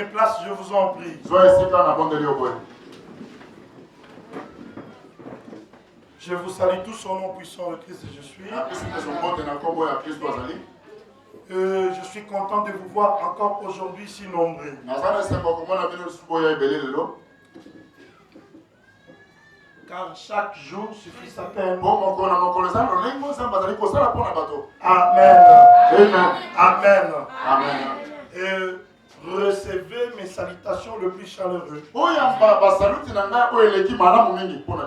Prenez place, je vous en prie. Je vous salue tous au nom puissant de Christ et je suis. Je suis content de vous voir encore aujourd'hui si nombreux. Car chaque jour suffit sa peine. Amen. Amen. Amen. Et recevez mes salutations le plus chaleureux.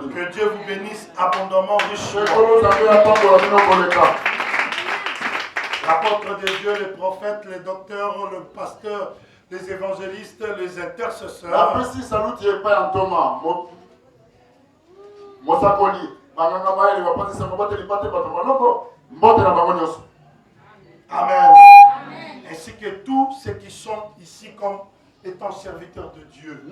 Que Dieu vous bénisse abondamment, richement. L'apôtre de Dieu, les prophètes, les docteurs, le pasteur, les évangélistes, les intercesseurs. Amen. Ainsi que tous ceux qui sont ici comme étant serviteurs de Dieu.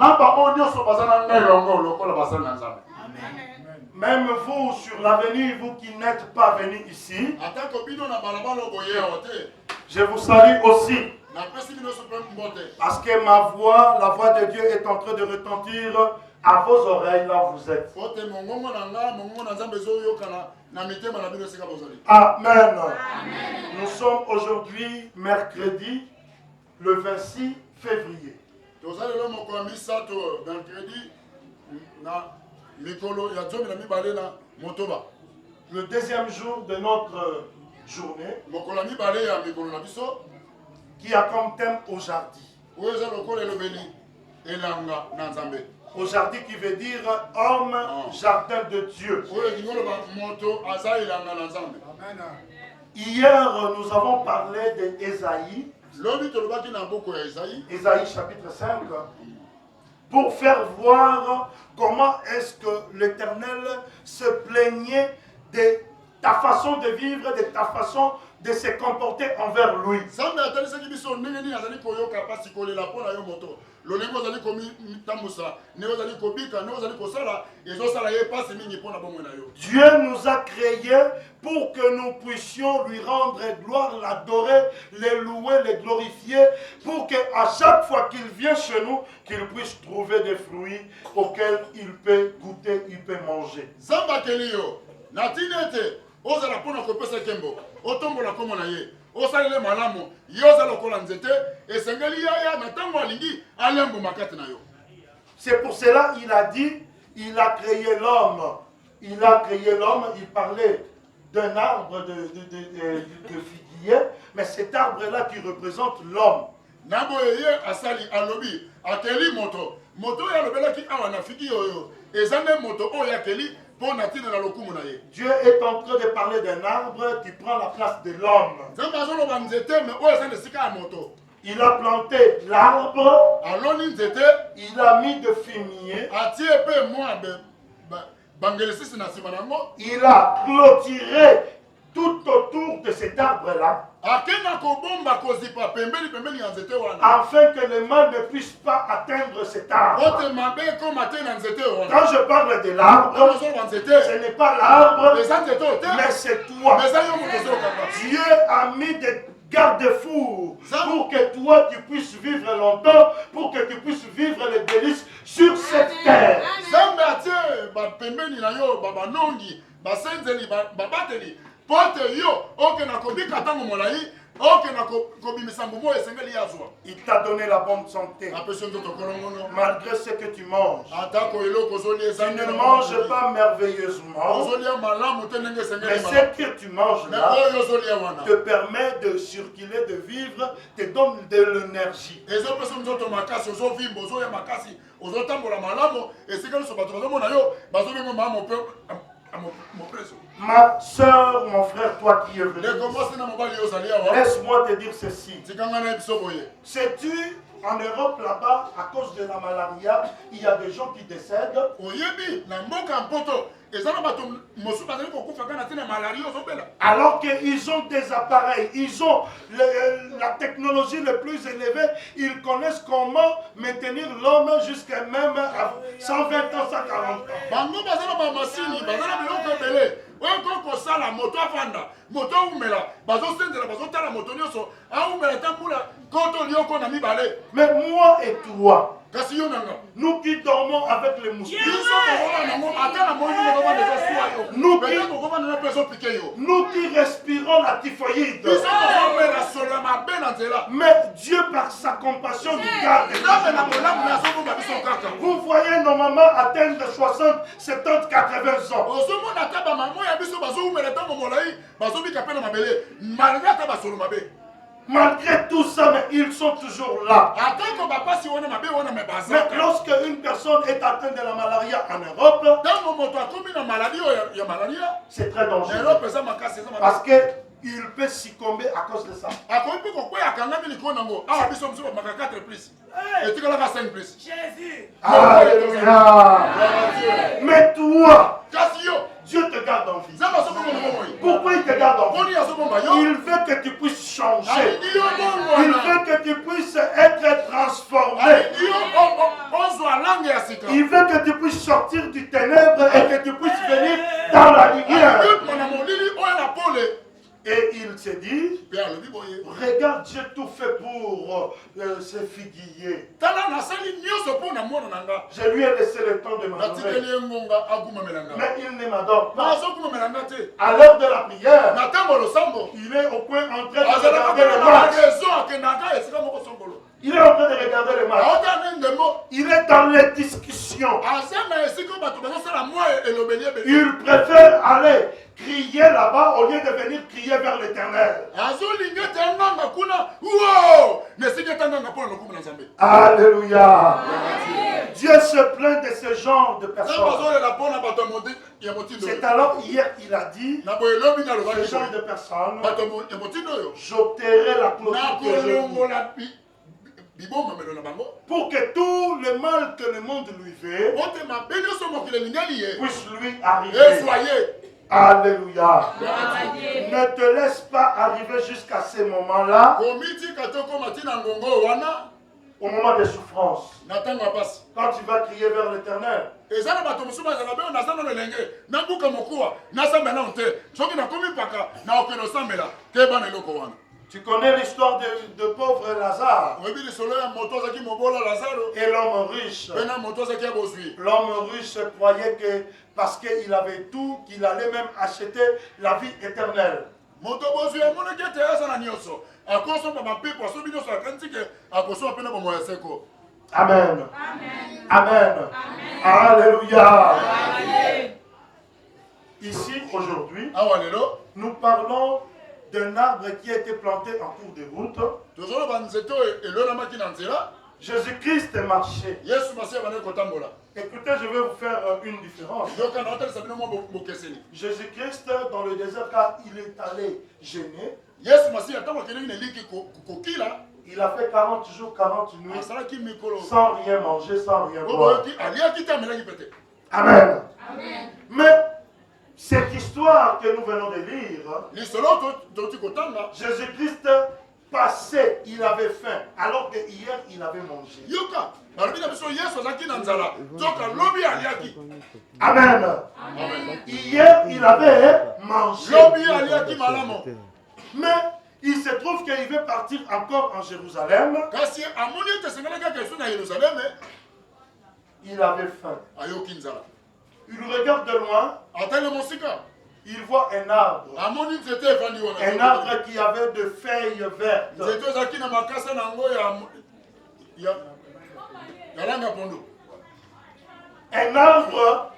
Même vous sur l'avenir, vous qui n'êtes pas venus ici, je vous salue aussi. Parce que ma voix, la voix de Dieu est en train de retentir à vos oreilles là où vous êtes. Amen. Nous sommes aujourd'hui mercredi, le 26 février. Le deuxième jour de notre journée, qui a comme thème aujourd'hui. Aujourd'hui qui veut dire homme, jardin de Dieu. Hier, nous avons parlé d'Ésaïe. Ésaïe chapitre 5. Pour faire voir comment est-ce que l'Éternel se plaignait de ta façon de vivre, de ta façon de se comporter envers lui. Dieu nous a créés pour que nous puissions lui rendre gloire, l'adorer, le louer, le glorifier, pour qu'à chaque fois qu'il vient chez nous, qu'il puisse trouver des fruits auxquels il peut goûter, il peut manger. C'est pour cela qu'il a dit, il a créé l'homme. Il a créé l'homme, il parlait d'un arbre de figuier, mais cet arbre-là qui représente l'homme. Dieu est en train de parler d'un arbre qui prend la place de l'homme. Il a planté l'arbre, il a mis de fumier, il a clôturé tout autour de cet arbre-là, afin que le mal ne puisse pas atteindre cet arbre. Quand je parle de l'arbre, ce n'est pas l'arbre, mais c'est toi. Dieu a mis des garde-fous pour que toi tu puisses vivre longtemps, pour que tu puisses vivre les délices sur cette terre. Il t'a donné la bonne santé. Malgré ce que tu manges. Tu ne manges pas merveilleusement. Mais ce que tu manges là te permet de circuler, de vivre, te donne de l'énergie. Ma soeur, mon frère, toi qui es venu, laisse-moi te dire ceci. Sais-tu, en Europe là-bas, à cause de la malaria, il y a des gens qui décèdent. Alors qu'ils ont des appareils, ils ont la technologie la plus élevée, ils connaissent comment maintenir l'homme jusqu'à même à 120 ans, 140 ans. Mais moi et toi, nous qui dormons avec les moustiques, nous qui respirons la typhoïde, mais Dieu par sa compassion nous garde. Vous voyez nos mamans atteindre 60, 70, 80 ans. Malgré tout ça, mais ils sont toujours là. Mais lorsque une personne est atteinte de la malaria en Europe, c'est très dangereux. Parce qu'il peut succomber à cause de ça. Alléluia. Mais toi, Dieu te garde en vie. Pourquoi il te garde en vie? Il veut que tu puisses changer. Il veut que tu puisses être transformé. Il veut que tu puisses sortir du ténèbre et que tu puisses venir dans la lumière. Et il se dit, regarde, j'ai tout fait pour ce figuier. Je lui ai laissé le temps de m'adorer. Mais il ne m'adore pas. À l'heure de la prière, il est au coin en train de regarder le match. Il est en train de regarder le match. Il est dans les discussions. Il préfère aller crier là-bas au lieu de venir crier vers l'Éternel. Alléluia. Dieu se plaint de ce genre de personnes. C'est alors hier il a dit, ce genre de personnes, j'ôterai la clôture que je vis. Pour que tout le mal que le monde lui fait puisse lui arriver. Alléluia. Ne te laisse pas arriver jusqu'à ces moments-là, au moment des souffrances. Quand tu vas crier vers l'Éternel, tu connais l'histoire de pauvre Lazare et l'homme riche. L'homme riche croyait que parce qu'il avait tout, qu'il allait même acheter la vie éternelle. Amen. Amen. Alléluia. Ici, aujourd'hui, nous parlons d'un arbre qui a été planté en cours de route. Jésus-Christ est marché. Écoutez, je vais vous faire une différence. Jésus-Christ, dans le désert, car il est allé gêner, il a fait 40 jours, 40 nuits, sans rien manger, sans rien boire. Amen. Mais cette histoire que nous venons de lire, Jésus-Christ passait, il avait faim, alors que hier il avait mangé. Amen. Hier il avait mangé. Mais il se trouve qu'il veut partir encore en Jérusalem. Il avait faim. Il regarde de loin. Il voit un arbre. Un arbre qui avait de feuilles vertes. Un arbre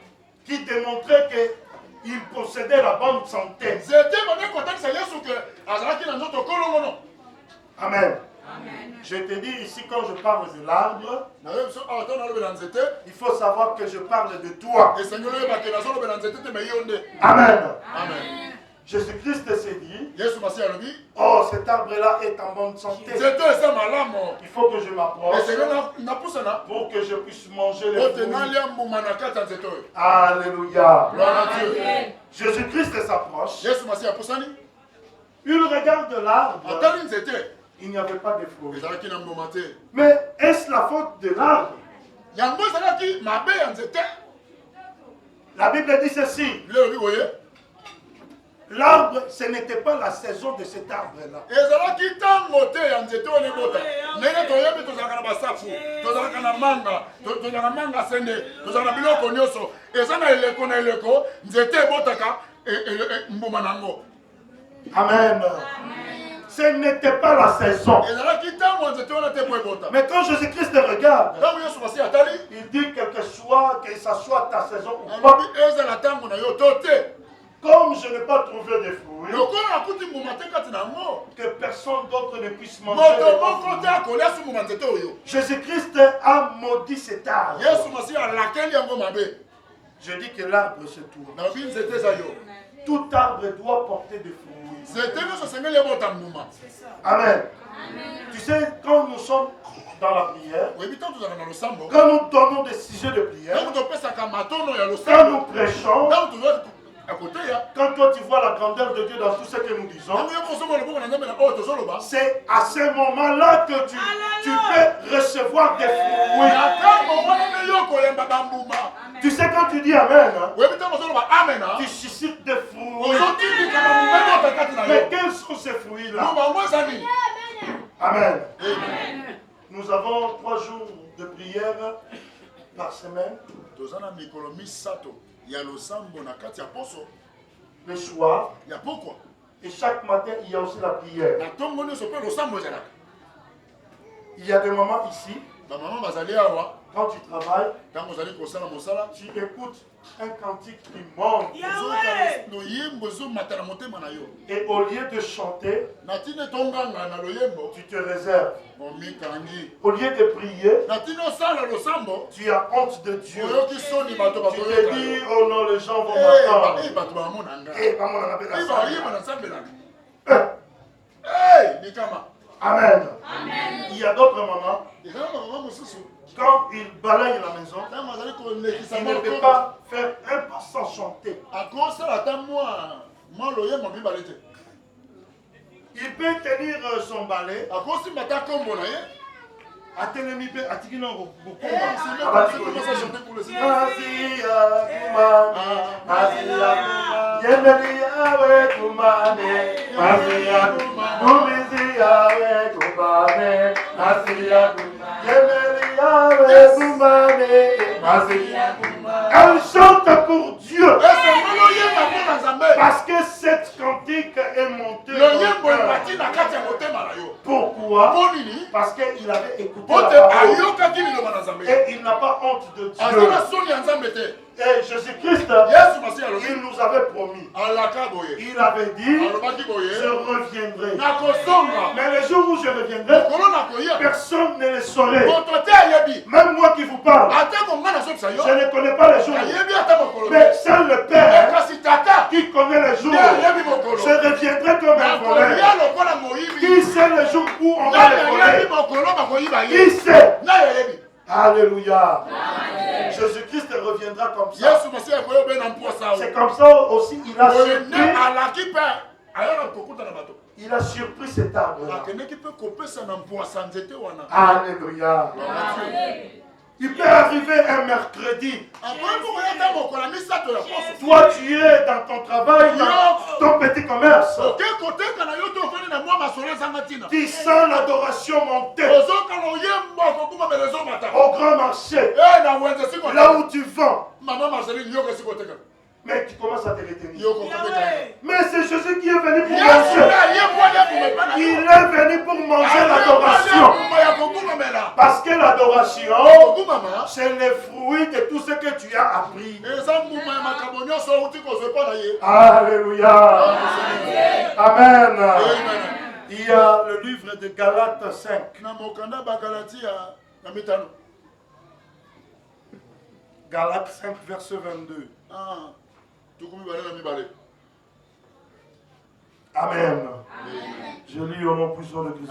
qui démontrait qu'il possédait la bonne santé. Amen. Je te dis ici, quand je parle de l'arbre, il faut savoir que je parle de toi. Amen. Jésus-Christ s'est dit, oh, cet arbre-là est en bonne santé. Il faut que je m'approche pour que je puisse manger les fruits. Alléluia. Jésus-Christ s'approche. Il regarde l'arbre. Il n'y avait pas de fruits. Mais est-ce la faute de l'arbre? La Bible dit ceci. L'arbre, ce n'était pas la saison de cet arbre-là. Amen. Ce n'était pas la saison. Mais quand Jésus-Christ regarde, il dit que ça soit ta saison ou pas. Comme je n'ai pas trouvé de fruits, que personne d'autre ne puisse manger. Jésus-Christ a maudit cet arbre. Je dis que l'arbre se tourne. Tout arbre doit porter des fruits. Amen. Tu sais, quand nous sommes dans la prière, quand nous donnons des sujets de prière, quand nous prêchons, quand toi tu vois la grandeur de Dieu dans tout ce que nous disons, c'est à ce moment-là que tu peux recevoir des fruits. Tu sais, quand tu dis Amen, tu suscites des fruits. Mais quels sont ces fruits-là? Amen. Nous avons 3 jours de prière par semaine. Le soir. Et chaque matin, il y a aussi la prière. Il y a des moments ici. Quand tu travailles, tu écoutes un cantique qui monte. Et au lieu de chanter, tu te réserves. Au lieu de prier, tu as honte de Dieu. Tu te dis, oh non, les gens vont m'attendre. Amen. Il y a d'autres moments. Quand il balaye la maison, il ne peut pas faire un pas sans chanter. Il peut tenir son balai. Elle chante pour Dieu. Parce que cette cantique est montée. Pourquoi? Parce qu'il avait écouté la parole. Et il n'a pas honte de Dieu. Et Jésus-Christ, il nous avait promis. Il avait dit, je reviendrai. Mais le jour où je reviendrai, personne ne le saurait. Même moi qui vous parle, je ne connais pas les jours. Mais seul le Père qui connaît les jours. Je reviendrai comme un voleur. Qui sait le jour où on va le voler? Qui sait? Alléluia. Jésus-Christ reviendra comme ça. C'est comme ça aussi il a surpris cet arbre-là. Alléluia. Il peut arriver un mercredi. Toi, tu es dans ton travail, dans ton petit commerce. Tu sens l'adoration monter. Au grand marché. Là où tu vends. Mais tu commences à te retenir. Mais c'est Jésus qui est venu pour manger. Il est venu pour manger l'adoration. Parce que l'adoration, c'est le fruit de tout ce que tu as appris. Alléluia. Amen. Il y a le livre de Galates 5. Galates 5, verset 22. Amen. Je lis au nom puissant de Jésus.